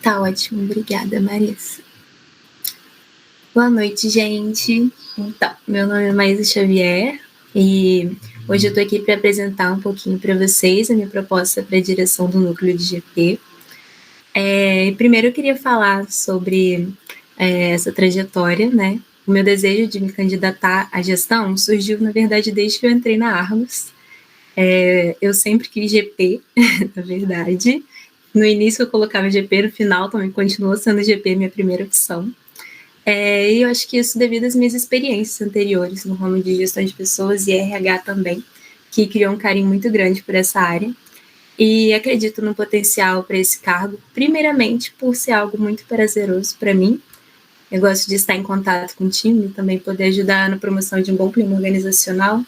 Tá ótimo, obrigada, Marissa. Boa noite, gente. Então, meu nome é Maísa Xavier e hoje eu tô aqui para apresentar um pouquinho para vocês a minha proposta para a direção do núcleo de GP. Primeiro eu queria falar sobre essa trajetória, né? O meu desejo de me candidatar à gestão surgiu, na verdade, desde que eu entrei na Argos. Eu sempre quis GP, na verdade. No início eu colocava GP, no final também continuou sendo GP minha primeira opção. E eu acho que isso devido às minhas experiências anteriores no ramo de gestão de pessoas e RH também, que criou um carinho muito grande por essa área. E acredito no potencial para esse cargo, primeiramente por ser algo muito prazeroso para mim. Eu gosto de estar em contato com o time, também poder ajudar na promoção de um bom clima organizacional,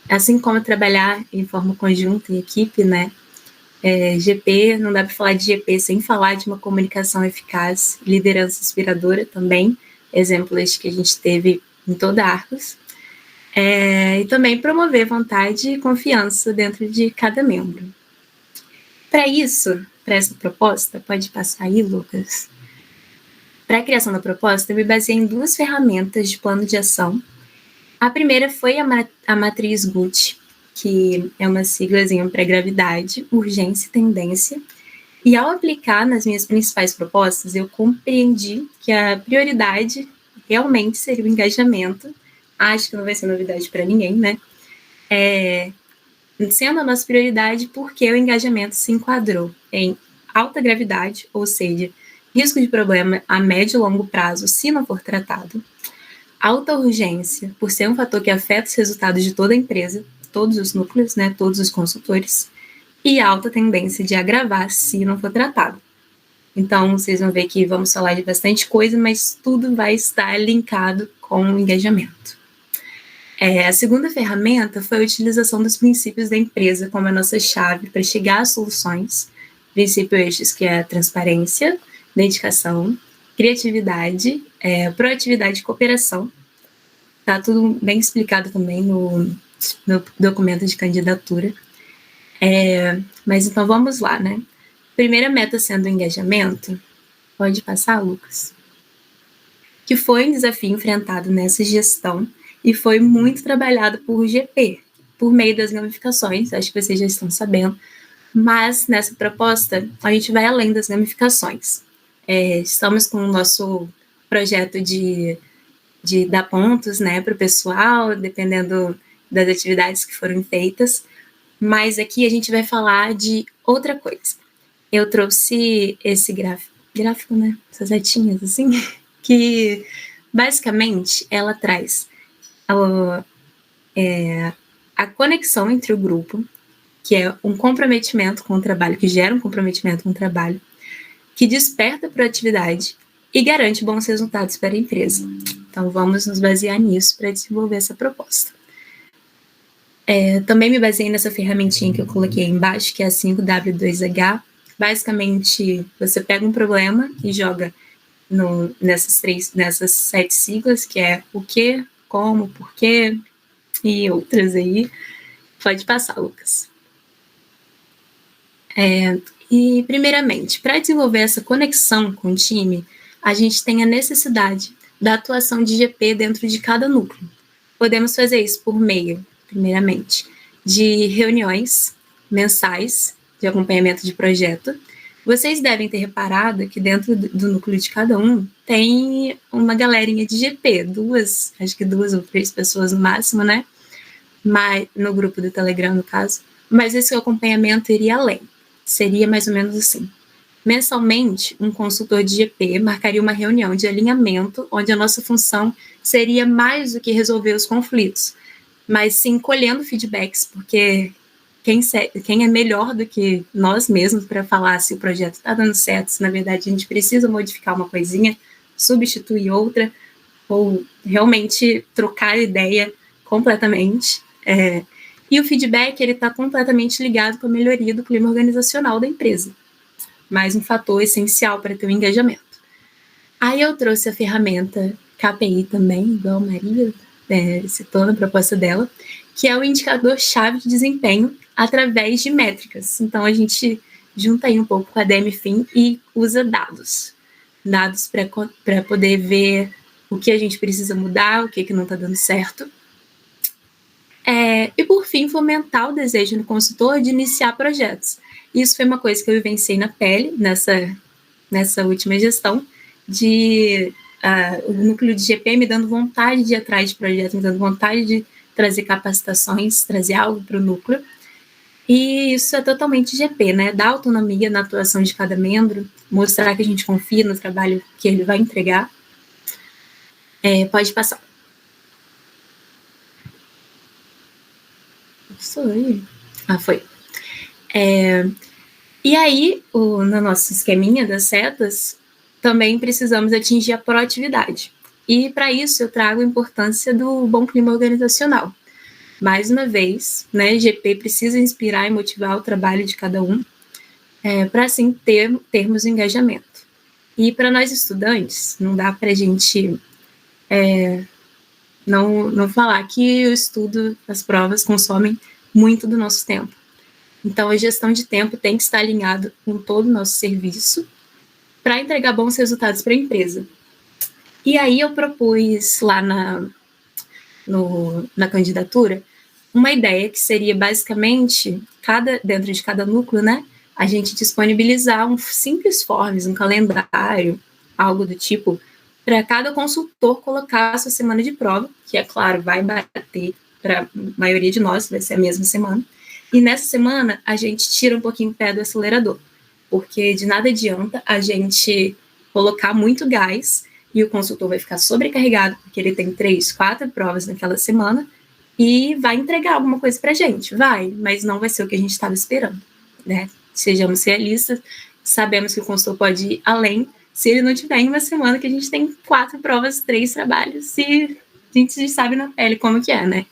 assim como trabalhar em forma conjunta, em equipe, né? GP, não dá para falar de GP sem falar de uma comunicação eficaz, liderança inspiradora também, exemplos que a gente teve em toda a Argos, e também promover vontade e confiança dentro de cada membro. Para isso, para essa proposta, pode passar aí, Lucas. Para a criação da proposta, eu me baseei em 2 ferramentas de plano de ação. A primeira foi a matriz GUT, que é uma siglazinha para gravidade, urgência e tendência. E ao aplicar nas minhas principais propostas, eu compreendi que a prioridade realmente seria o engajamento. Acho que não vai ser novidade para ninguém, né? Sendo a nossa prioridade porque o engajamento se enquadrou em alta gravidade, ou seja, risco de problema a médio e longo prazo se não for tratado. Alta urgência, por ser um fator que afeta os resultados de toda a empresa, todos os núcleos, né, todos os consultores, e alta tendência de agravar se não for tratado. Então, vocês vão ver que vamos falar de bastante coisa, mas tudo vai estar linkado com o engajamento. A segunda ferramenta foi a utilização dos princípios da empresa como a nossa chave para chegar às soluções. Princípio estes que é a transparência, dedicação, criatividade, proatividade e cooperação. Está tudo bem explicado também no documento de candidatura. Mas então vamos lá, né? Primeira meta sendo o engajamento. Pode passar, Lucas? Que foi um desafio enfrentado nessa gestão e foi muito trabalhado por GP, por meio das gamificações, acho que vocês já estão sabendo, mas nessa proposta a gente vai além das gamificações. Estamos com o nosso projeto de dar pontos, né, para o pessoal, dependendo das atividades que foram feitas, mas aqui a gente vai falar de outra coisa. Eu trouxe esse gráfico, né, essas setinhas assim, que basicamente ela traz a conexão entre o grupo, que é um comprometimento com o trabalho, que gera um comprometimento com o trabalho, que desperta a proatividade e garante bons resultados para a empresa. Então, vamos nos basear nisso para desenvolver essa proposta. Também me baseei nessa ferramentinha que eu coloquei aí embaixo, que é a 5W2H. Basicamente, você pega um problema e joga nessas 7 siglas, que é o que, como, porquê e outras aí. Pode passar, Lucas. E, primeiramente, para desenvolver essa conexão com o time, a gente tem a necessidade da atuação de GP dentro de cada núcleo. Podemos fazer isso por meio, primeiramente, de reuniões mensais de acompanhamento de projeto. Vocês devem ter reparado que dentro do núcleo de cada um tem uma galerinha de GP, acho que 2 ou 3 pessoas no máximo, né? Mas, no grupo do Telegram, no caso. Mas esse acompanhamento iria além. Seria mais ou menos assim. Mensalmente, um consultor de GP marcaria uma reunião de alinhamento, onde a nossa função seria mais do que resolver os conflitos, mas sim colhendo feedbacks, porque quem é melhor do que nós mesmos para falar se o projeto está dando certo, se na verdade a gente precisa modificar uma coisinha, substituir outra, ou realmente trocar ideia completamente. E o feedback está completamente ligado com a melhoria do clima organizacional da empresa. Mais um fator essencial para ter o engajamento. Aí eu trouxe a ferramenta KPI também, igual a Maria citou na proposta dela, que é o indicador-chave de desempenho através de métricas. Então, a gente junta aí um pouco com a DMFIN e usa dados para poder ver o que a gente precisa mudar, o que não está dando certo. E, por fim, fomentar o desejo no consultor de iniciar projetos. Isso foi uma coisa que eu vivenciei na pele nessa última gestão, o núcleo de GP me dando vontade de ir atrás de projetos, me dando vontade de trazer capacitações, trazer algo para o núcleo. E isso é totalmente GP, né? Dar autonomia na atuação de cada membro, mostrar que a gente confia no trabalho que ele vai entregar. Pode passar. Foi. E aí, no nosso esqueminha das setas, também precisamos atingir a proatividade. E, para isso, eu trago a importância do bom clima organizacional. Mais uma vez, né, GP precisa inspirar e motivar o trabalho de cada um, para assim termos engajamento. E para nós estudantes, não dá para a gente não falar que o estudo, as provas consomem muito do nosso tempo. Então, a gestão de tempo tem que estar alinhado com todo o nosso serviço para entregar bons resultados para a empresa. E aí eu propus lá na candidatura uma ideia que seria basicamente, dentro de cada núcleo, né, a gente disponibilizar um simples forms, um calendário, algo do tipo, para cada consultor colocar a sua semana de prova, que, é claro, vai bater para a maioria de nós, vai ser a mesma semana. E nessa semana, a gente tira um pouquinho o pé do acelerador, porque de nada adianta a gente colocar muito gás e o consultor vai ficar sobrecarregado, porque ele tem 3, 4 provas naquela semana, e vai entregar alguma coisa para a gente. Vai, mas não vai ser o que a gente estava esperando, né? Sejamos realistas, sabemos que o consultor pode ir além, se ele não tiver em uma semana que a gente tem 4 provas, 3 trabalhos, e a gente sabe na pele como que é, né?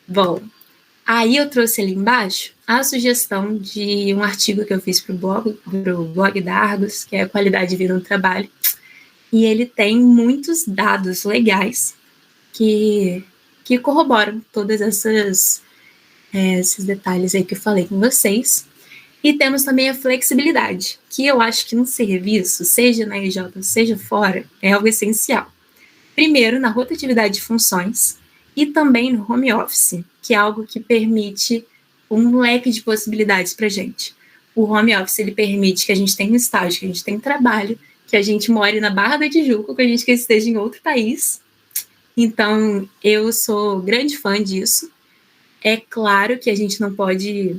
Bom, aí eu trouxe ali embaixo a sugestão de um artigo que eu fiz para o blog da Argos, que é a qualidade de vida no trabalho, e ele tem muitos dados legais que corroboram todos esses detalhes aí que eu falei com vocês. E temos também a flexibilidade, que eu acho que no serviço, seja na EJ, seja fora, é algo essencial. Primeiro, na rotatividade de funções e também no home office, que é algo que permite um leque de possibilidades para a gente. O home office, ele permite que a gente tenha um estágio, que a gente tenha trabalho, que a gente more na Barra da Tijuca, que a gente esteja em outro país. Então, eu sou grande fã disso. É claro que a gente não pode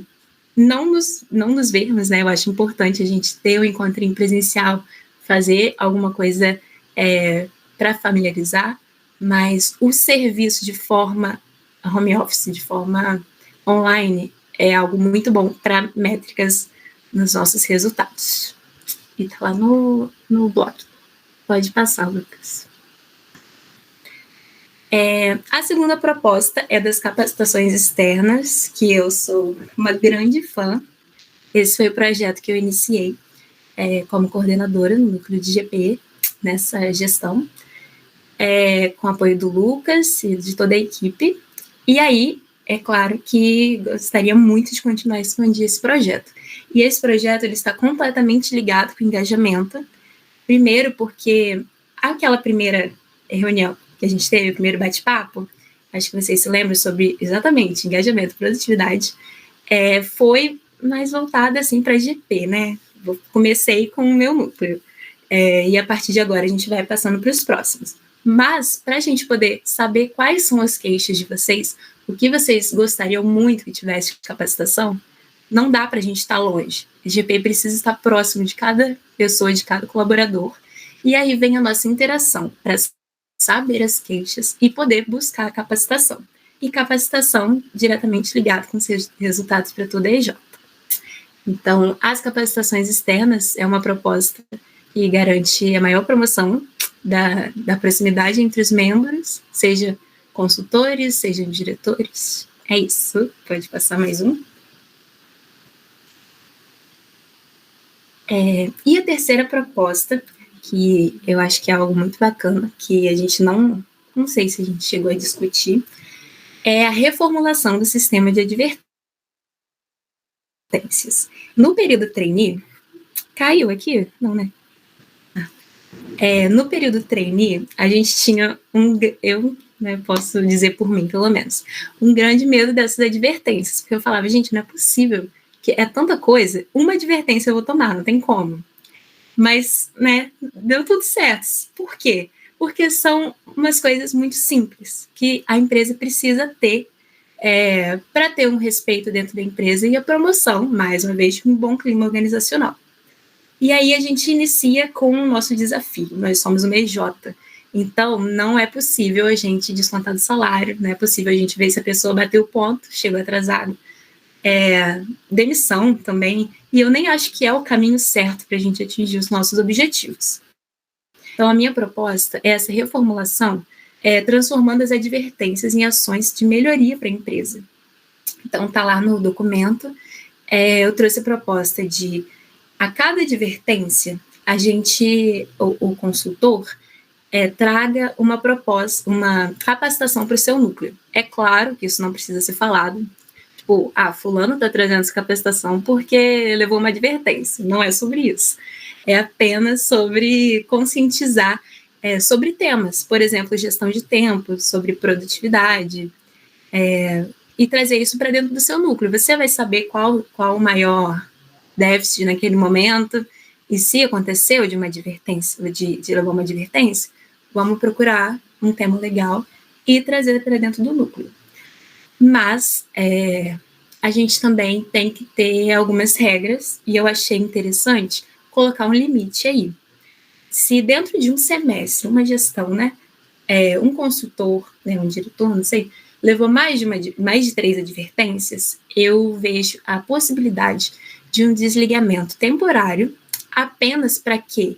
não nos vermos, né? Eu acho importante a gente ter um encontrinho presencial, fazer alguma coisa para familiarizar, mas o serviço de forma home office, de forma online, é algo muito bom para métricas nos nossos resultados. E tá lá no blog. Pode passar, Lucas. A segunda proposta é das capacitações externas, que eu sou uma grande fã. Esse foi o projeto que eu iniciei como coordenadora no núcleo de GP, nessa gestão, com apoio do Lucas e de toda a equipe. E aí, é claro que gostaria muito de continuar a expandir esse projeto. E esse projeto ele está completamente ligado com o engajamento. Primeiro porque aquela primeira reunião que a gente teve, o primeiro bate-papo, acho que vocês se lembram sobre exatamente engajamento, produtividade, foi mais voltada assim para GP, né? Comecei com o meu núcleo e a partir de agora a gente vai passando para os próximos. Mas para a gente poder saber quais são as queixas de vocês, o que vocês gostariam muito que tivesse de capacitação, não dá para a gente estar longe. O GP precisa estar próximo de cada pessoa, de cada colaborador. E aí vem a nossa interação para saber as queixas e poder buscar a capacitação. E capacitação diretamente ligada com seus resultados para toda a EJ. Então, as capacitações externas é uma proposta que garante a maior promoção da proximidade entre os membros, seja consultores, sejam diretores. É isso. Pode passar mais um. E a terceira proposta, que eu acho que é algo muito bacana, que a gente não sei se a gente chegou a discutir, é a reformulação do sistema de advertência advertências. No período trainee, caiu aqui? Não, né? No período trainee, a gente tinha eu, né, posso dizer por mim, pelo menos, um grande medo dessas advertências, porque eu falava, gente, não é possível, que é tanta coisa, uma advertência eu vou tomar, não tem como. Mas, né, deu tudo certo. Por quê? Porque são umas coisas muito simples que a empresa precisa ter para ter um respeito dentro da empresa e a promoção, mais uma vez, de um bom clima organizacional. E aí a gente inicia com o nosso desafio. Nós somos uma EJ, então não é possível a gente descontar do salário, não é possível a gente ver se a pessoa bateu o ponto, chegou atrasado. Demissão também, e eu nem acho que é o caminho certo para a gente atingir os nossos objetivos. Então, a minha proposta é essa reformulação, transformando as advertências em ações de melhoria para a empresa. Então, está lá no documento, eu trouxe a proposta de, a cada advertência, a gente, o consultor, traga uma proposta, uma capacitação para o seu núcleo. É claro que isso não precisa ser falado, tipo, fulano está trazendo essa capacitação porque levou uma advertência. Não é sobre isso. É apenas sobre conscientizar sobre temas, por exemplo, gestão de tempo, sobre produtividade, e trazer isso para dentro do seu núcleo. Você vai saber qual o maior déficit naquele momento, e se aconteceu de uma advertência, de levar uma advertência, vamos procurar um tema legal e trazer para dentro do núcleo. Mas a gente também tem que ter algumas regras, e eu achei interessante colocar um limite aí. Se dentro de um semestre, uma gestão, né, um consultor, né, um diretor, não sei, levou mais de 3 advertências, eu vejo a possibilidade de um desligamento temporário apenas para que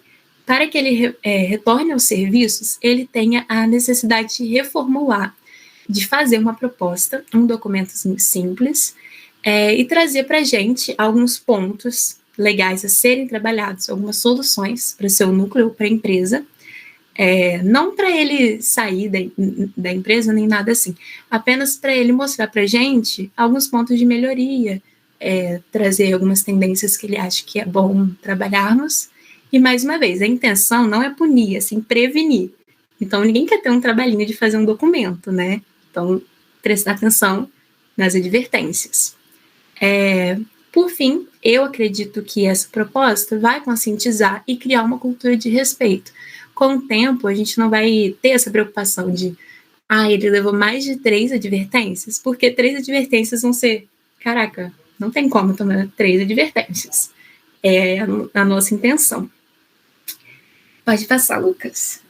ele retorne aos serviços, ele tenha a necessidade de reformular, de fazer uma proposta, um documento simples, e trazer para a gente alguns pontos legais a serem trabalhados, algumas soluções para o seu núcleo, para a empresa, não para ele sair da empresa, nem nada assim, apenas para ele mostrar para a gente alguns pontos de melhoria, trazer algumas tendências que ele acha que é bom trabalharmos, e mais uma vez, a intenção não é punir, assim, prevenir. Então, ninguém quer ter um trabalhinho de fazer um documento, né? Então, prestar atenção nas advertências. Por fim, eu acredito que essa proposta vai conscientizar e criar uma cultura de respeito. Com o tempo, a gente não vai ter essa preocupação de ele levou mais de 3 advertências, porque 3 advertências vão ser, caraca, não tem como tomar 3 advertências. É a nossa intenção. Pode passar, Lucas.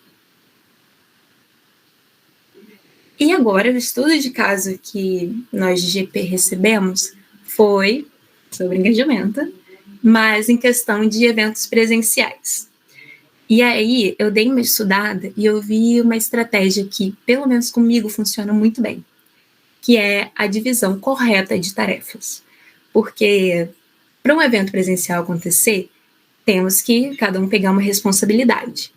E agora, o estudo de caso que nós de GP recebemos foi sobre engajamento, mas em questão de eventos presenciais. E aí, eu dei uma estudada e eu vi uma estratégia que, pelo menos comigo, funciona muito bem, que é a divisão correta de tarefas. Porque, para um evento presencial acontecer, temos que cada um pegar uma responsabilidade.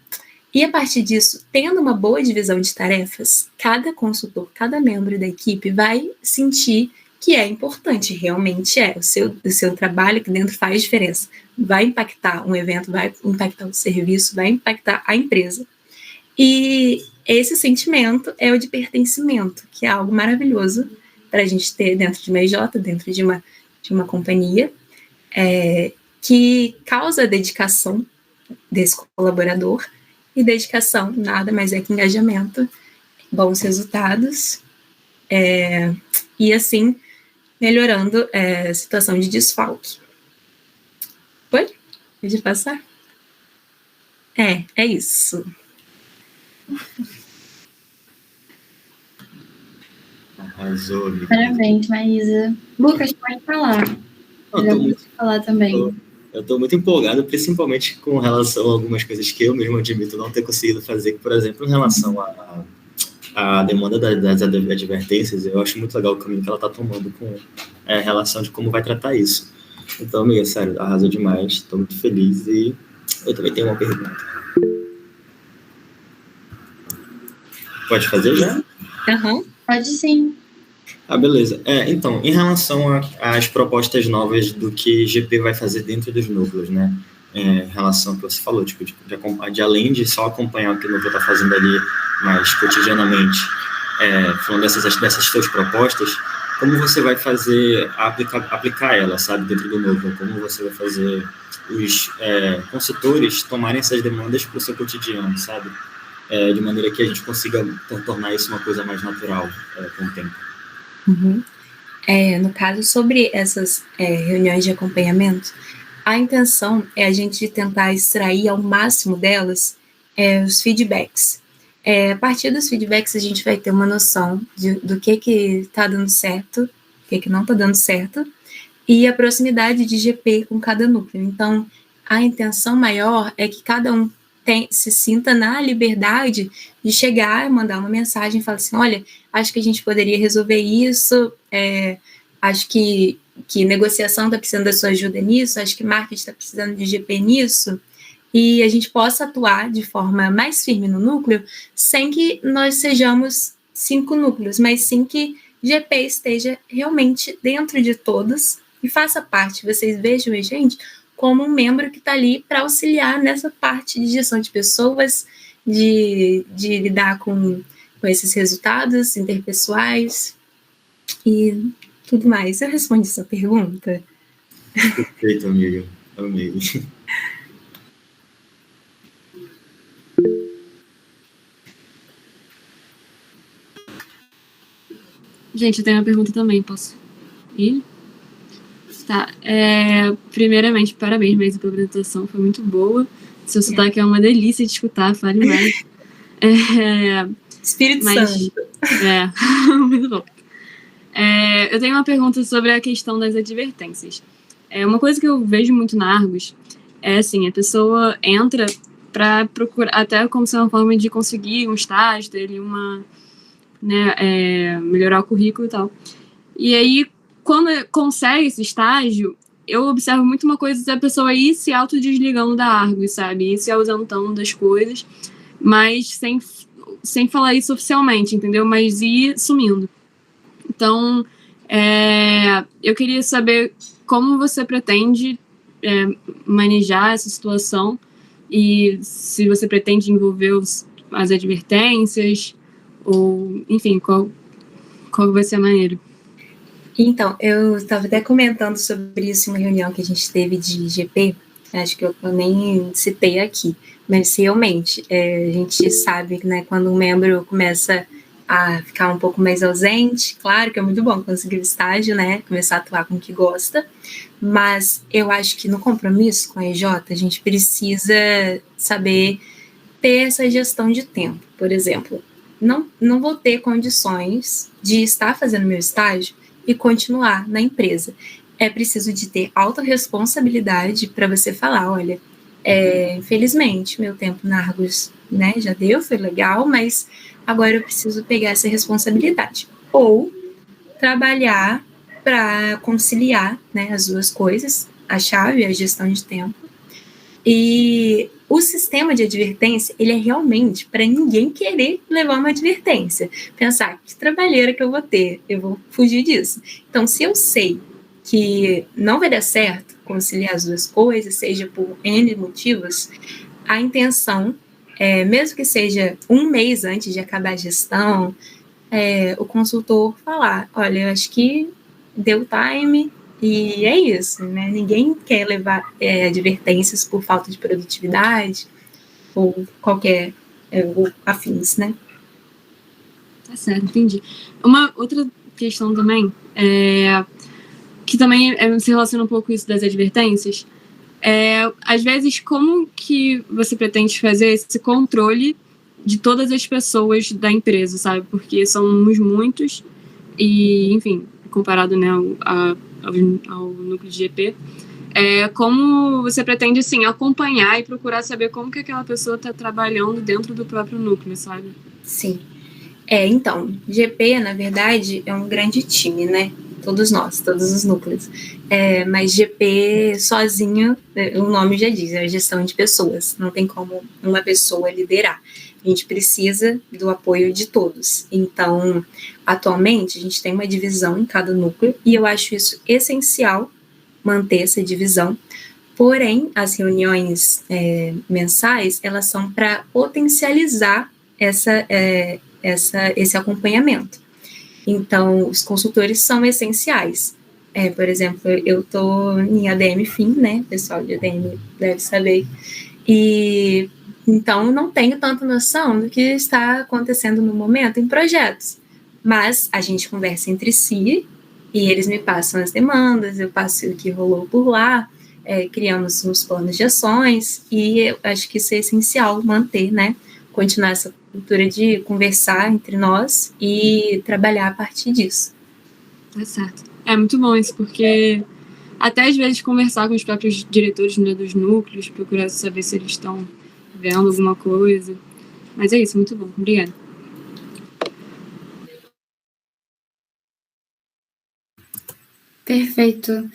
E a partir disso, tendo uma boa divisão de tarefas, cada consultor, cada membro da equipe vai sentir que é importante, realmente é. O seu trabalho aqui dentro faz diferença. Vai impactar um evento, vai impactar o serviço, vai impactar a empresa. E esse sentimento é o de pertencimento, que é algo maravilhoso para a gente ter dentro de uma EJ, dentro de uma companhia, que causa a dedicação desse colaborador. E dedicação nada mais é que engajamento, bons resultados, e assim melhorando a situação de desfalque. Foi? Pode passar? É isso. Arrasou, amiga. Parabéns, Maísa. Lucas, pode falar. Falar também. Eu estou muito empolgado, principalmente com relação a algumas coisas que eu mesmo admito não ter conseguido fazer, por exemplo, em relação à demanda das advertências. Eu acho muito legal o caminho que ela está tomando com a relação de como vai tratar isso. Então, amiga, sério, arrasou demais, estou muito feliz e eu também tenho uma pergunta. Pode fazer já? Uhum. Pode sim. Beleza. Então, em relação às propostas novas do que GP vai fazer dentro dos núcleos, né? Em relação ao que você falou, tipo, de além de só acompanhar o que o núcleo está fazendo ali mais cotidianamente, falando dessas suas propostas, como você vai fazer aplicar ela, sabe, dentro do núcleo? Como você vai fazer os consultores tomarem essas demandas para o seu cotidiano, sabe? De maneira que a gente consiga tornar isso uma coisa mais natural com o tempo. Uhum. No caso, sobre essas reuniões de acompanhamento, a intenção é a gente tentar extrair ao máximo delas os feedbacks. A partir dos feedbacks, a gente vai ter uma noção do que está dando certo, o que não está dando certo, e a proximidade de GP com cada núcleo. Então, a intenção maior é que cada um se sinta na liberdade de chegar e mandar uma mensagem e falar assim, olha, acho que a gente poderia resolver isso, acho que negociação está precisando da sua ajuda nisso, acho que marketing está precisando de GP nisso, e a gente possa atuar de forma mais firme no núcleo, sem que nós sejamos 5 núcleos, mas sim que GP esteja realmente dentro de todos e faça parte, vocês vejam a gente como um membro que está ali para auxiliar nessa parte de gestão de pessoas, de lidar com esses resultados interpessoais e tudo mais. Eu respondi essa pergunta? Perfeito, amiga. Amei. Gente, eu tenho uma pergunta também, posso ir? Tá, primeiramente, parabéns mesmo pela apresentação, foi muito boa. Seu sotaque é uma delícia de escutar, fale mais. Espírito Santo. Muito bom. Eu tenho uma pergunta sobre a questão das advertências. Uma coisa que eu vejo muito na Argos é assim, a pessoa entra para procurar, até como se é uma forma de conseguir um estágio, ter ali melhorar o currículo e tal. E aí, quando consegue esse estágio, eu observo muito uma coisa da pessoa ir se autodesligando da Argos, sabe? Ir se ausentando das coisas, mas sem falar isso oficialmente, entendeu? Mas ir sumindo. Então, eu queria saber como você pretende manejar essa situação e se você pretende envolver as advertências ou, enfim, qual vai ser a maneira. Então, eu estava até comentando sobre isso em uma reunião que a gente teve de GP, acho que eu nem citei aqui, mas realmente, a gente sabe, né, quando um membro começa a ficar um pouco mais ausente, claro que é muito bom conseguir o estágio, né, começar a atuar com o que gosta, mas eu acho que no compromisso com a EJ, a gente precisa saber ter essa gestão de tempo. Por exemplo, não vou ter condições de estar fazendo meu estágio e continuar na empresa. É preciso de ter autorresponsabilidade para você falar, olha, infelizmente, meu tempo na Argos, né, já deu, foi legal, mas agora eu preciso pegar essa responsabilidade. Ou trabalhar para conciliar, né, as duas coisas, a chave, a gestão de tempo. E o sistema de advertência, ele é realmente para ninguém querer levar uma advertência. Pensar, que trabalheira que eu vou ter, eu vou fugir disso. Então, se eu sei que não vai dar certo conciliar as duas coisas, seja por N motivos, a intenção, mesmo que seja um mês antes de acabar a gestão, o consultor falar, olha, eu acho que deu time e é isso, né? Ninguém quer levar advertências por falta de produtividade ou qualquer ou afins, né? Tá certo, entendi. Uma outra questão também, que também se relaciona um pouco com isso das advertências, às vezes, como que você pretende fazer esse controle de todas as pessoas da empresa, sabe? Porque somos muitos e, enfim, comparado, né, ao núcleo de GP, como você pretende, assim, acompanhar e procurar saber como que aquela pessoa está trabalhando dentro do próprio núcleo, sabe? Sim. Então, GP, na verdade, é um grande time, né? todos nós, todos os núcleos. Mas GP sozinho, o nome já diz, é a gestão de pessoas. Não tem como uma pessoa liderar. A gente precisa do apoio de todos. Então, atualmente, a gente tem uma divisão em cada núcleo e eu acho isso essencial, manter essa divisão. Porém, as reuniões mensais, elas são para potencializar esse acompanhamento. Então, os consultores são essenciais. Por exemplo, eu estou em ADM Fim, né? O pessoal de ADM deve saber. E então não tenho tanta noção do que está acontecendo no momento em projetos. Mas a gente conversa entre si e eles me passam as demandas, eu passo o que rolou por lá, criamos uns planos de ações e eu acho que isso é essencial manter, né? Continuar essa cultura de conversar entre nós e trabalhar a partir disso. É certo. É muito bom isso, porque até às vezes conversar com os próprios diretores, né, dos núcleos, procurar saber se eles estão vendo alguma coisa. Mas é isso, muito bom. Obrigada. Perfeito.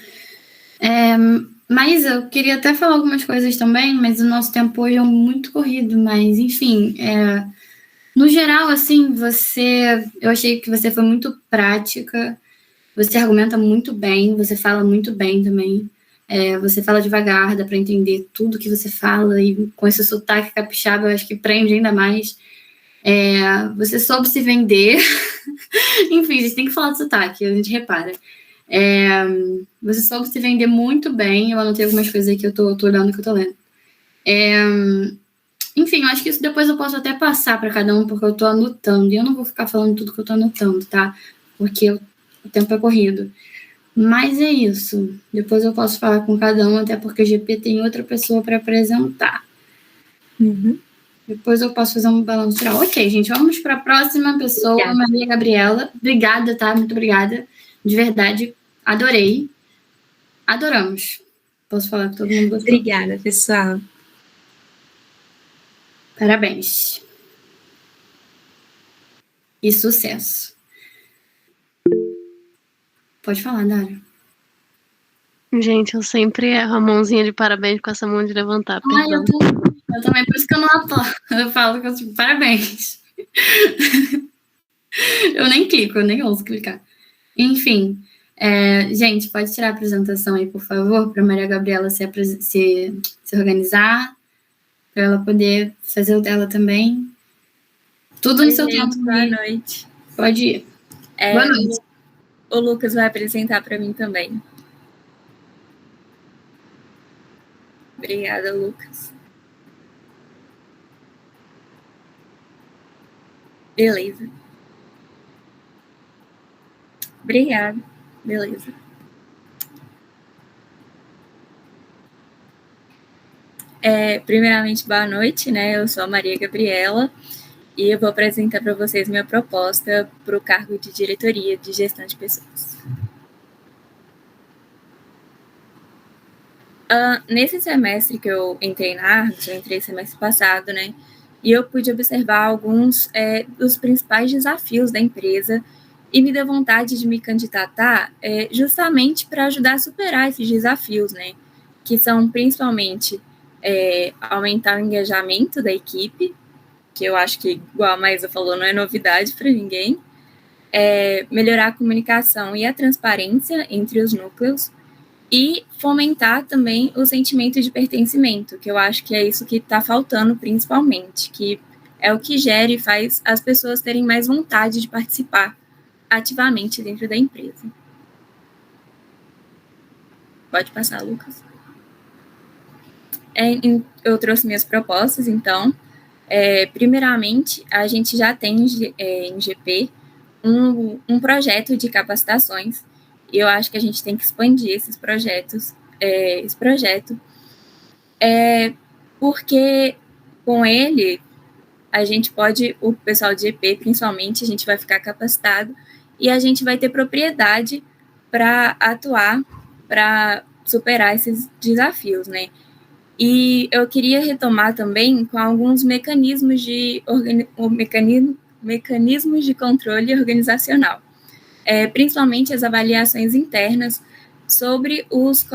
Mas eu queria até falar algumas coisas também, mas o nosso tempo hoje é muito corrido, mas enfim, no geral, assim, eu achei que você foi muito prática, você argumenta muito bem, você fala muito bem também, você fala devagar, dá para entender tudo que você fala, e com esse sotaque capixaba eu acho que prende ainda mais. Você soube se vender, enfim, a gente tem que falar de sotaque, a gente repara. Você soube se vender muito bem, eu anotei algumas coisas aí que eu tô olhando, que eu tô lendo. Enfim, eu acho que isso depois eu posso até passar para cada um, porque eu tô anotando, e eu não vou ficar falando tudo que eu tô anotando, tá? Porque o tempo é corrido. Mas é isso. Depois eu posso falar com cada um, até porque o GP tem outra pessoa para apresentar. Uhum. Depois eu posso fazer um balanço geral. Ok, gente, vamos para a próxima pessoa, obrigada. Maria Gabriela. Obrigada, tá? Muito obrigada. De verdade, adorei. Adoramos. Posso falar que todo mundo gostou. Obrigada, pessoal. Parabéns. E sucesso. Pode falar, Dara. Gente, eu sempre erro a mãozinha de parabéns com essa mão de levantar. Perdão. Eu também, por isso que eu não aplaudo. Eu falo que eu tipo, parabéns. Eu nem clico, eu nem ouso clicar. Enfim, gente, pode tirar a apresentação aí, por favor, para Maria Gabriela se organizar, para ela poder fazer o dela também. Tudo no seu tempo. Boa noite. Pode ir. Boa noite. O Lucas vai apresentar para mim também. Obrigada, Lucas. Beleza. Obrigada. Beleza. Primeiramente, boa noite, né? Eu sou a Maria Gabriela e eu vou apresentar para vocês minha proposta para o cargo de diretoria de gestão de pessoas. Nesse semestre que eu entrei na Argos, eu entrei semestre passado, né? E eu pude observar alguns dos principais desafios da empresa e me deu vontade de me candidatar justamente para ajudar a superar esses desafios, né? Que são principalmente aumentar o engajamento da equipe, que eu acho que, igual a Maísa falou, não é novidade para ninguém, melhorar a comunicação e a transparência entre os núcleos e fomentar também o sentimento de pertencimento, que eu acho que é isso que está faltando principalmente, que é o que gera e faz as pessoas terem mais vontade de participar ativamente dentro da empresa. Pode passar, Lucas. Eu trouxe minhas propostas, então. Primeiramente, a gente já tem em GP um projeto de capacitações, e eu acho que a gente tem que expandir esse projeto, porque com ele a gente pode, o pessoal de GP principalmente, a gente vai ficar capacitado e a gente vai ter propriedade para atuar, para superar esses desafios, né? E eu queria retomar também com alguns mecanismos de controle organizacional. principalmente as avaliações internas sobre os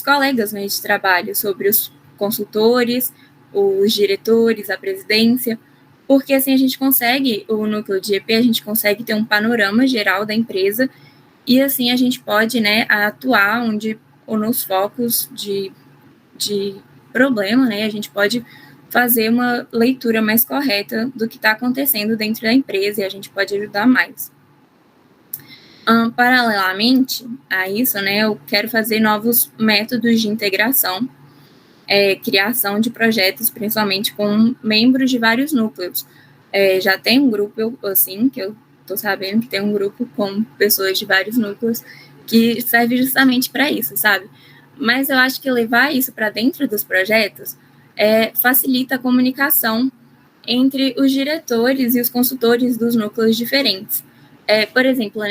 colegas, né, de trabalho, sobre os consultores, os diretores, a presidência, porque assim a gente consegue, o núcleo de EP, a gente consegue ter um panorama geral da empresa e assim a gente pode, né, atuar ou nos focos de problema, né, a gente pode fazer uma leitura mais correta do que está acontecendo dentro da empresa e a gente pode ajudar mais. Paralelamente a isso, né, eu quero fazer novos métodos de integração, criação de projetos, principalmente com membros de vários núcleos. Já tem um grupo, assim, que eu estou sabendo que tem um grupo com pessoas de vários núcleos que serve justamente para isso, sabe? Mas eu acho que levar isso para dentro dos projetos facilita a comunicação entre os diretores e os consultores dos núcleos diferentes. Por exemplo,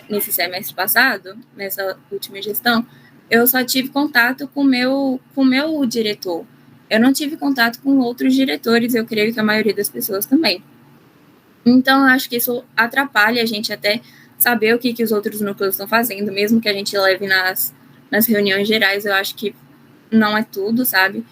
nesse semestre passado, nessa última gestão, eu só tive contato com o meu diretor. Eu não tive contato com outros diretores, eu creio que a maioria das pessoas também. Então, eu acho que isso atrapalha a gente até saber o que os outros núcleos estão fazendo, mesmo que a gente leve nas reuniões gerais, eu acho que não é tudo, sabe?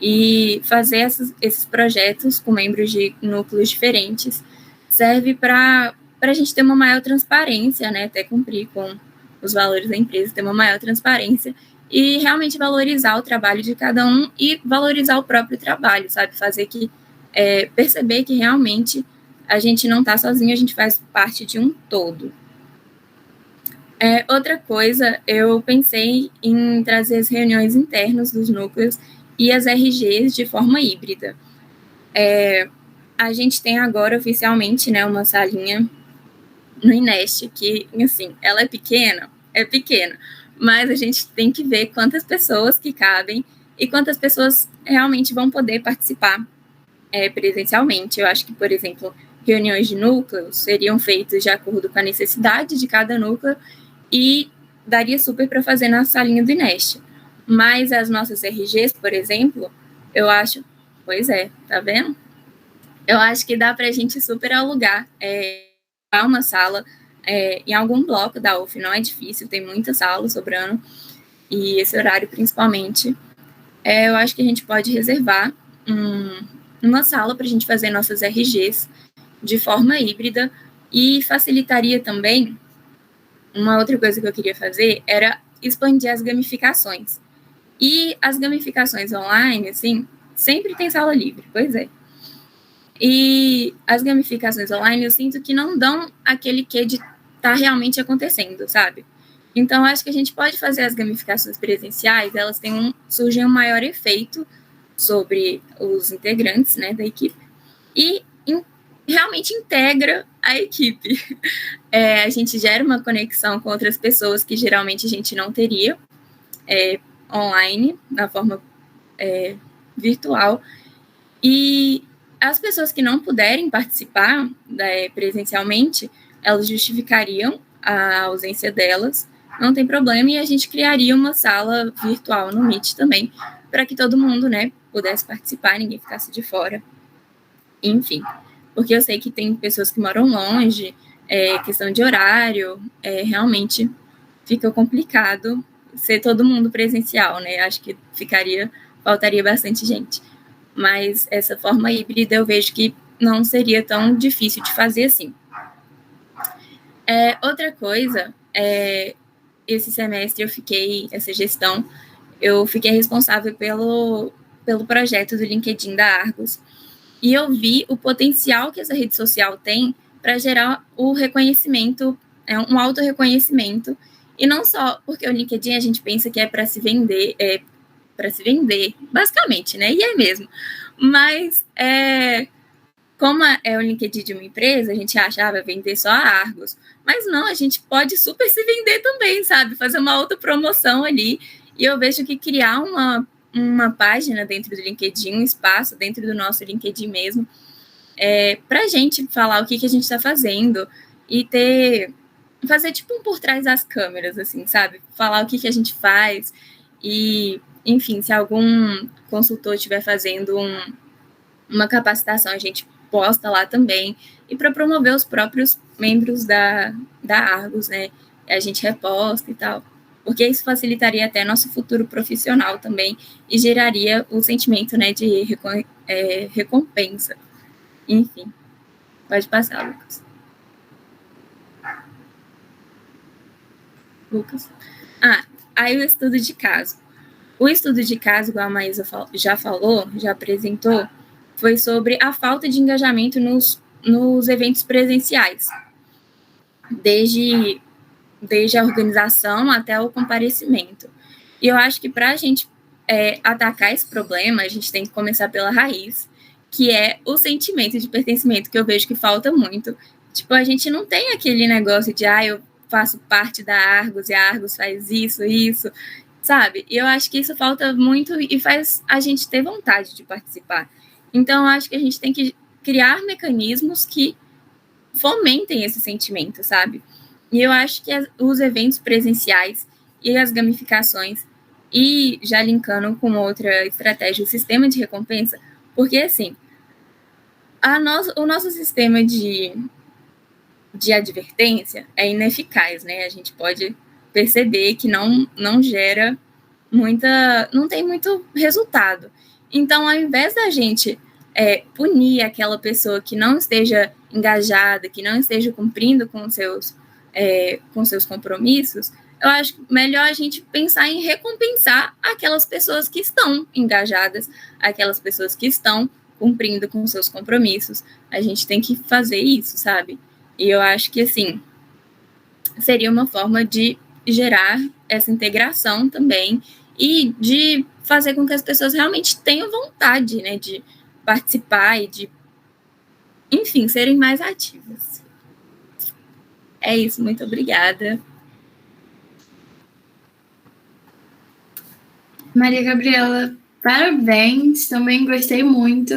E fazer esses projetos com membros de núcleos diferentes serve para a gente ter uma maior transparência, né? Até cumprir com os valores da empresa, ter uma maior transparência e realmente valorizar o trabalho de cada um e valorizar o próprio trabalho, sabe? Fazer perceber que realmente a gente não está sozinho, a gente faz parte de um todo. Outra coisa, eu pensei em trazer as reuniões internas dos núcleos e as RGs de forma híbrida. A gente tem agora oficialmente, né, uma salinha no Ineste que, assim, ela é pequena, mas a gente tem que ver quantas pessoas que cabem e quantas pessoas realmente vão poder participar presencialmente. Eu acho que, por exemplo, reuniões de núcleos seriam feitas de acordo com a necessidade de cada núcleo e daria super para fazer na salinha do Ineste. Mas as nossas RGs, por exemplo, eu acho... Pois tá vendo? Eu acho que dá para a gente super alugar uma sala em algum bloco da UF. Não é difícil, tem muita sala sobrando. E esse horário, principalmente, eu acho que a gente pode reservar uma sala para a gente fazer nossas RGs de forma híbrida e facilitaria também. Uma outra coisa que eu queria fazer era expandir as gamificações. E as gamificações online, assim, sempre tem sala livre, pois é. E as gamificações online eu sinto que não dão aquele quê de estar realmente acontecendo, sabe? Então, acho que a gente pode fazer as gamificações presenciais, elas surgem um maior efeito sobre os integrantes, né, da equipe e realmente integra a equipe. A gente gera uma conexão com outras pessoas que geralmente a gente não teria online, na forma virtual. E as pessoas que não puderem participar presencialmente, elas justificariam a ausência delas, não tem problema, e a gente criaria uma sala virtual no Meet também, para que todo mundo, né, pudesse participar, ninguém ficasse de fora. Enfim, porque eu sei que tem pessoas que moram longe, questão de horário, realmente fica complicado ser todo mundo presencial, né? Acho que faltaria bastante gente. Mas essa forma híbrida eu vejo que não seria tão difícil de fazer assim. Outra coisa, esse semestre essa gestão, eu fiquei responsável pelo projeto do LinkedIn da Argos, e eu vi o potencial que essa rede social tem para gerar o reconhecimento, um autorreconhecimento, e não só porque o LinkedIn a gente pensa que é para se vender, basicamente, né? E é mesmo. Mas, como é o LinkedIn de uma empresa, a gente acha, vai vender só a Argos. Mas não, a gente pode super se vender também, sabe? Fazer uma autopromoção ali. E eu vejo que criar uma página dentro do LinkedIn, um espaço dentro do nosso LinkedIn mesmo, para a gente falar o que a gente está fazendo e fazer tipo um por trás das câmeras, assim, sabe? Falar o que a gente faz e, enfim, se algum consultor estiver fazendo uma capacitação, a gente posta lá também, e para promover os próprios membros da Argos, né? A gente reposta e tal, porque isso facilitaria até nosso futuro profissional também e geraria o sentimento, né, de recompensa. Enfim, pode passar, Lucas. Aí o estudo de caso. O estudo de caso, igual a Maísa já falou, já apresentou, foi sobre a falta de engajamento nos eventos presenciais, desde a organização até o comparecimento. E eu acho que para a gente atacar esse problema, a gente tem que começar pela raiz, que é o sentimento de pertencimento, que eu vejo que falta muito. Tipo, a gente não tem aquele negócio de, eu faço parte da Argos e a Argos faz isso, sabe? E eu acho que isso falta muito e faz a gente ter vontade de participar. Então, eu acho que a gente tem que criar mecanismos que fomentem esse sentimento, sabe? E eu acho que os eventos presenciais e as gamificações, e já linkando com outra estratégia, o sistema de recompensa, porque, assim, o nosso sistema de advertência é ineficaz, né? A gente pode perceber que não gera não tem muito resultado. Então, ao invés da gente punir aquela pessoa que não esteja engajada, que não esteja cumprindo com seus compromissos, eu acho melhor a gente pensar em recompensar aquelas pessoas que estão engajadas, aquelas pessoas que estão cumprindo com seus compromissos. A gente tem que fazer isso, sabe? E eu acho que, assim, seria uma forma de gerar essa integração também e de fazer com que as pessoas realmente tenham vontade, né, de participar e de, enfim, serem mais ativas. É isso, muito obrigada. Maria Gabriela, parabéns, também gostei muito.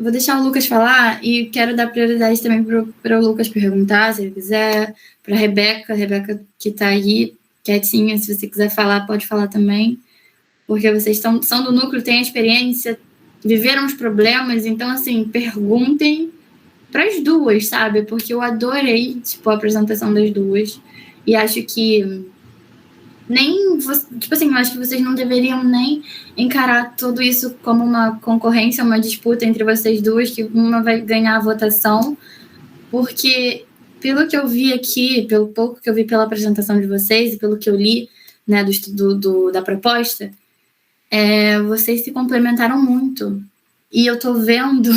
Vou deixar o Lucas falar e quero dar prioridade também para o Lucas perguntar, se ele quiser, para a Rebeca que está aí, quietinha, se você quiser falar, pode falar também, porque vocês são do núcleo, têm a experiência, viveram os problemas, então, assim, perguntem para as duas, sabe? Porque eu adorei, tipo, a apresentação das duas e acho que eu acho que vocês não deveriam nem encarar tudo isso como uma concorrência, uma disputa entre vocês duas, que uma vai ganhar a votação, porque pelo que eu vi aqui, pelo pouco que eu vi pela apresentação de vocês e pelo que eu li, né, da proposta, vocês se complementaram muito. E eu tô vendo,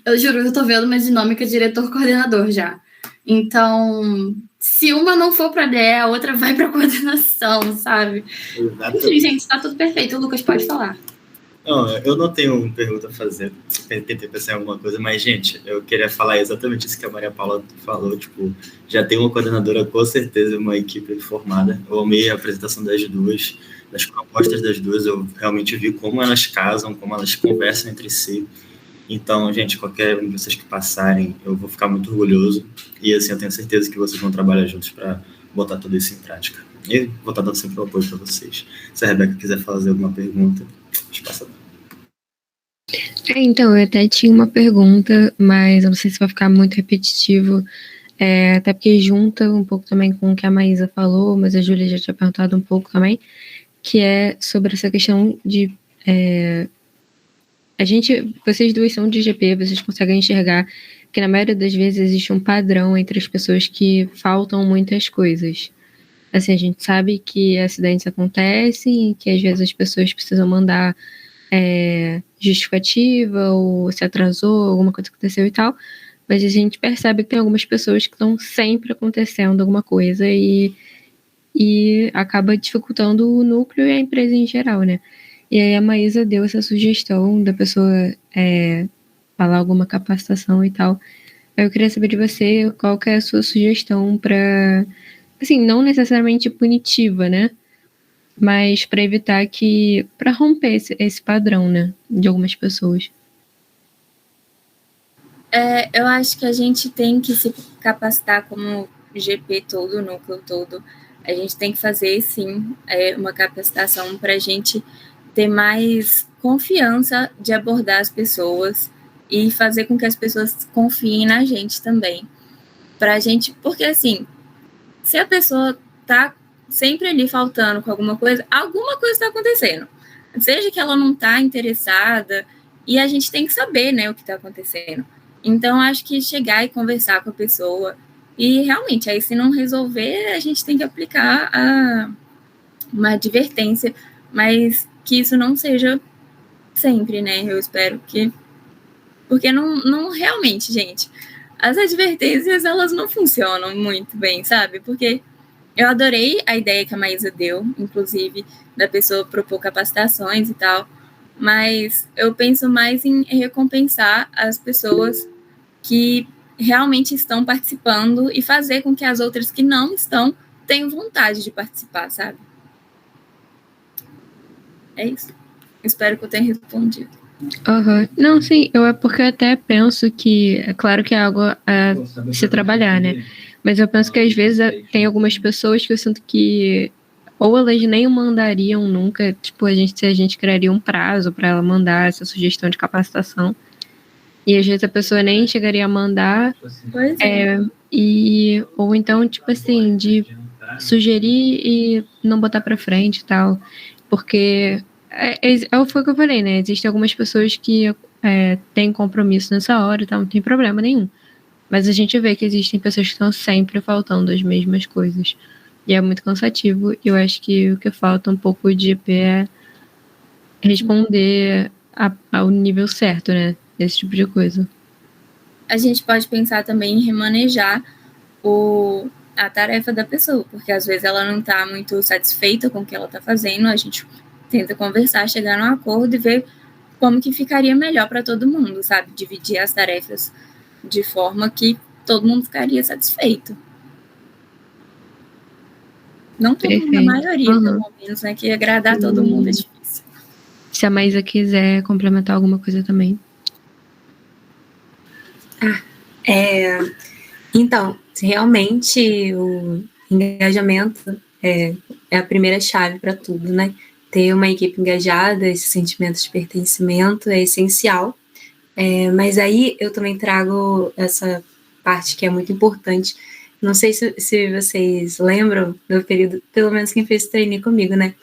eu juro, eu tô vendo uma dinâmica diretor-coordenador já. Então, se uma não for para DE, a outra vai para coordenação, sabe? Exatamente. Enfim, gente, tá tudo perfeito. O Lucas pode falar. Não, eu não tenho uma pergunta a fazer, tentei pensar em alguma coisa, mas, gente, eu queria falar exatamente isso que a Maria Paula falou, tipo, já tem uma coordenadora, com certeza, uma equipe formada. Eu amei a apresentação das duas, das propostas das duas, eu realmente vi como elas casam, como elas conversam entre si. Então, gente, qualquer um de vocês que passarem, eu vou ficar muito orgulhoso. E, assim, eu tenho certeza que vocês vão trabalhar juntos para botar tudo isso em prática. E vou estar dando sempre o apoio para vocês. Se a Rebeca quiser fazer alguma pergunta, espaço. Então, eu até tinha uma pergunta, mas eu não sei se vai ficar muito repetitivo, até porque junta um pouco também com o que a Maísa falou, mas a Júlia já tinha perguntado um pouco também, que é sobre essa questão de... vocês duas são de GP, vocês conseguem enxergar que na maioria das vezes existe um padrão entre as pessoas que faltam muitas coisas. Assim, a gente sabe que acidentes acontecem e que às vezes as pessoas precisam mandar justificativa ou se atrasou, alguma coisa aconteceu e tal, mas a gente percebe que tem algumas pessoas que estão sempre acontecendo alguma coisa e acaba dificultando o núcleo e a empresa em geral, né? E aí a Maísa deu essa sugestão da pessoa falar alguma capacitação e tal. Eu queria saber de você qual que é a sua sugestão para, assim, não necessariamente punitiva, né? Mas para evitar para romper esse padrão, né? De algumas pessoas. Eu acho que a gente tem que se capacitar como GP todo, núcleo todo. A gente tem que fazer, sim, uma capacitação para a gente ter mais confiança de abordar as pessoas e fazer com que as pessoas confiem na gente também. Pra gente, porque assim, se a pessoa tá sempre ali faltando com alguma coisa está acontecendo. Seja que ela não tá interessada, e a gente tem que saber, né, o que tá acontecendo. Então, acho que chegar e conversar com a pessoa, e realmente, aí se não resolver, a gente tem que aplicar uma advertência, mas que isso não seja sempre, né, eu espero que... Porque não realmente, gente, as advertências, elas não funcionam muito bem, sabe? Porque eu adorei a ideia que a Maísa deu, inclusive, da pessoa propor capacitações e tal, mas eu penso mais em recompensar as pessoas que realmente estão participando e fazer com que as outras que não estão tenham vontade de participar, sabe? É isso. Espero que eu tenha respondido. Uhum. Não, sim, é porque eu até penso que, é claro que é algo a se trabalhar, né? Mas eu penso que às vezes tem algumas pessoas que eu sinto que ou elas nem mandariam nunca, tipo, se a gente criaria um prazo para ela mandar essa sugestão de capacitação, e às vezes a pessoa nem chegaria a mandar, Pois é. ou então, tipo assim, de sugerir e não botar para frente e tal, porque foi o que eu falei, né? Existem algumas pessoas que têm compromisso nessa hora e tal, não tem problema nenhum. Mas a gente vê que existem pessoas que estão sempre faltando as mesmas coisas. E é muito cansativo. E eu acho que o que falta um pouco de EP é responder ao nível certo, né? Esse tipo de coisa. A gente pode pensar também em remanejar a tarefa da pessoa, porque às vezes ela não está muito satisfeita com o que ela está fazendo, a gente tenta conversar, chegar num acordo e ver como que ficaria melhor para todo mundo, sabe? Dividir as tarefas de forma que todo mundo ficaria satisfeito. Não todo mundo, a maioria, pelo menos, né? Que agradar todo mundo é difícil. Se a Maísa quiser complementar alguma coisa também. Então, realmente o engajamento é a primeira chave para tudo, né? Ter uma equipe engajada, esse sentimento de pertencimento é essencial. Mas aí eu também trago essa parte que é muito importante. Não sei se vocês lembram do período, pelo menos quem fez trainee comigo, né?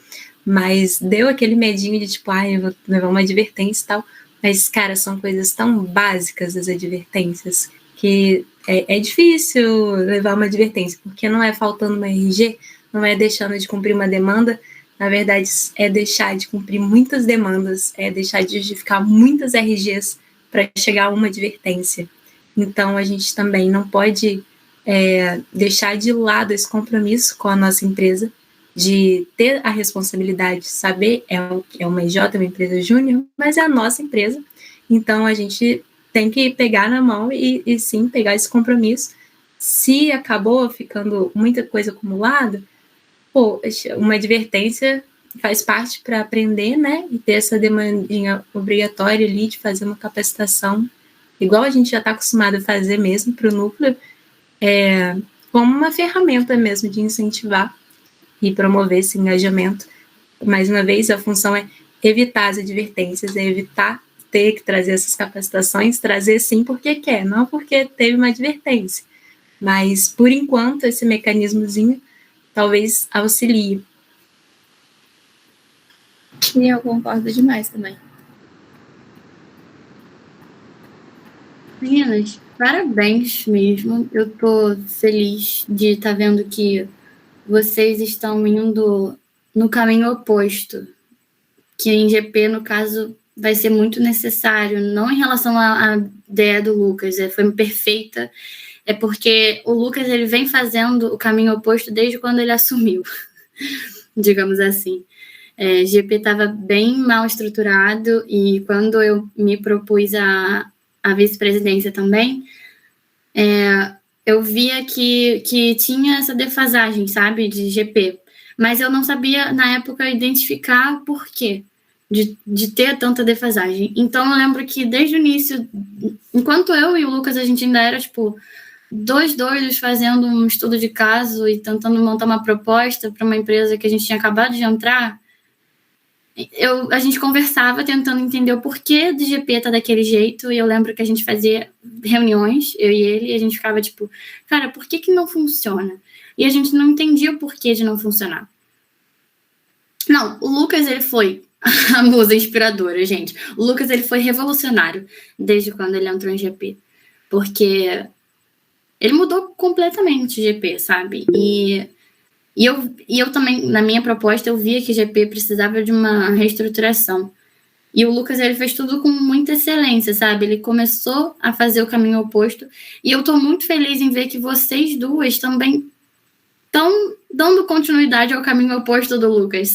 Mas deu aquele medinho de tipo, eu vou levar uma advertência e tal. Mas, cara, são coisas tão básicas as advertências que é difícil levar uma advertência, porque não é faltando uma RG, não é deixando de cumprir uma demanda, na verdade é deixar de cumprir muitas demandas, é deixar de justificar muitas RGs para chegar a uma advertência. Então, a gente também não pode deixar de lado esse compromisso com a nossa empresa, de ter a responsabilidade de saber, é uma EJ, uma empresa júnior, mas é a nossa empresa, então a gente tem que pegar na mão e sim, pegar esse compromisso. Se acabou ficando muita coisa acumulada, uma advertência faz parte para aprender, né, e ter essa demandinha obrigatória ali de fazer uma capacitação, igual a gente já está acostumado a fazer mesmo para o núcleo, como uma ferramenta mesmo de incentivar e promover esse engajamento. Mais uma vez, a função é evitar as advertências, é evitar ter que trazer essas capacitações, trazer sim porque quer, não porque teve uma advertência. Mas, por enquanto, esse mecanismozinho talvez auxilie. E eu concordo demais também. Meninas, parabéns mesmo. Eu tô feliz de estar vendo que vocês estão indo no caminho oposto, que em GP, no caso, vai ser muito necessário, não em relação à ideia do Lucas, foi perfeita, é porque o Lucas ele vem fazendo o caminho oposto desde quando ele assumiu, digamos assim. GP estava bem mal estruturado e quando eu me propus a vice-presidência também, eu via que tinha essa defasagem, sabe, de GP. Mas eu não sabia, na época, identificar o porquê de ter tanta defasagem. Então, eu lembro que, desde o início, enquanto eu e o Lucas, a gente ainda era, tipo, dois doidos fazendo um estudo de caso e tentando montar uma proposta para uma empresa que a gente tinha acabado de entrar, a gente conversava tentando entender o porquê do GP tá daquele jeito, e eu lembro que a gente fazia reuniões, eu e ele, e a gente ficava tipo, cara, por que não funciona? E a gente não entendia o porquê de não funcionar. Não, o Lucas, ele foi a musa inspiradora, gente. O Lucas, ele foi revolucionário desde quando ele entrou em GP, porque ele mudou completamente o GP, sabe? E eu também, na minha proposta, eu via que GP precisava de uma reestruturação. E o Lucas, ele fez tudo com muita excelência, sabe? Ele começou a fazer o caminho oposto. E eu tô muito feliz em ver que vocês duas também estão dando continuidade ao caminho oposto do Lucas.